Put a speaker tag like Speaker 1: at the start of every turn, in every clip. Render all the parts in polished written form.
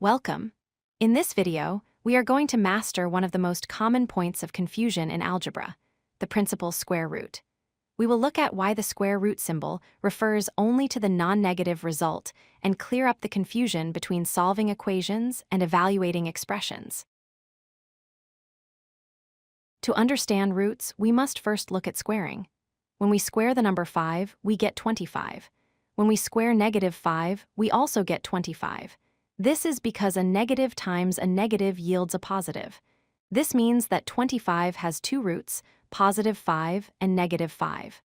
Speaker 1: Welcome. In this video, we are going to master one of the most common points of confusion in algebra, the principal square root. We will look at why the square root symbol refers only to the non-negative result and clear up the confusion between solving equations and evaluating expressions. To understand roots, we must first look at squaring. When we square the number 5, we get 25. When we square -5, we also get 25. This is because a negative times a negative yields a positive. This means that 25 has two roots, +5 and -5.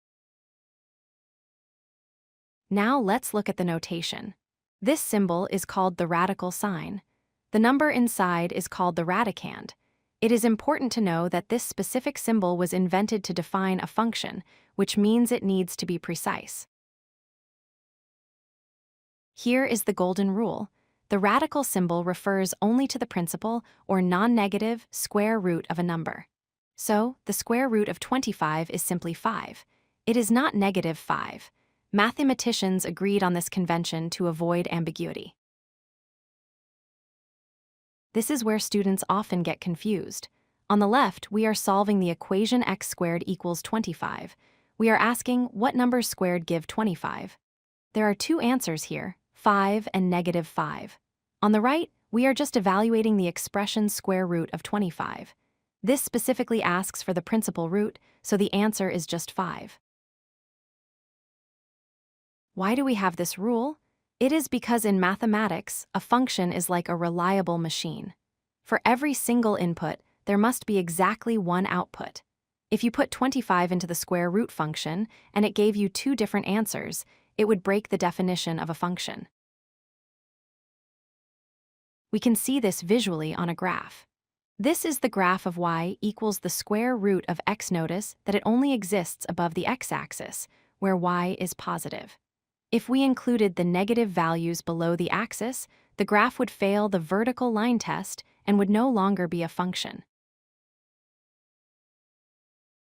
Speaker 1: Now let's look at the notation. This symbol is called the radical sign. The number inside is called the radicand. It is important to know that this specific symbol was invented to define a function, which means it needs to be precise. Here is the golden rule. The radical symbol refers only to the principal or non-negative square root of a number. So, the square root of 25 is simply 5. It is not -5. Mathematicians agreed on this convention to avoid ambiguity. This is where students often get confused. On the left, we are solving the equation x squared equals 25. We are asking what numbers squared give 25. There are two answers here, 5 and -5. On the right, we are just evaluating the expression's square root of 25. This specifically asks for the principal root, so the answer is just 5. Why do we have this rule? It is because in mathematics, a function is like a reliable machine. For every single input, there must be exactly one output. If you put 25 into the square root function and it gave you two different answers, it would break the definition of a function. We can see this visually on a graph. This is the graph of y equals the square root of x. Notice that it only exists above the x-axis, where y is positive. If we included the negative values below the axis, the graph would fail the vertical line test and would no longer be a function.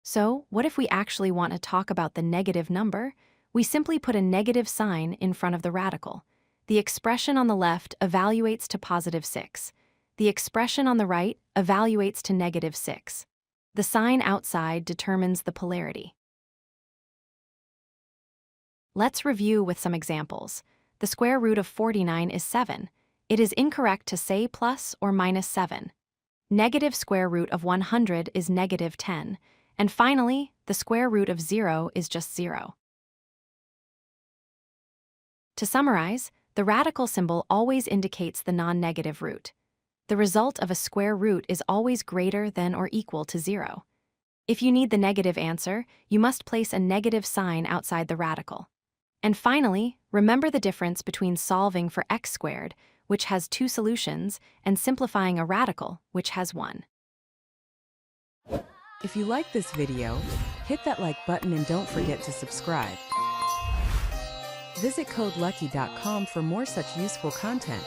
Speaker 1: So, what if we actually want to talk about the negative number? We simply put a negative sign in front of the radical. The expression on the left evaluates to +6. The expression on the right evaluates to -6. The sign outside determines the polarity. Let's review with some examples. The square root of 49 is 7. It is incorrect to say plus or -7. Negative square root of 100 is -10. And finally, the square root of 0 is just 0. To summarize, the radical symbol always indicates the non-negative root. The result of a square root is always greater than or equal to 0. If you need the negative answer, you must place a negative sign outside the radical. And finally, remember the difference between solving for x squared, which has two solutions, and simplifying a radical, which has one.
Speaker 2: If you like this video, hit that like button and don't forget to subscribe. Visit codelucky.com for more such useful content.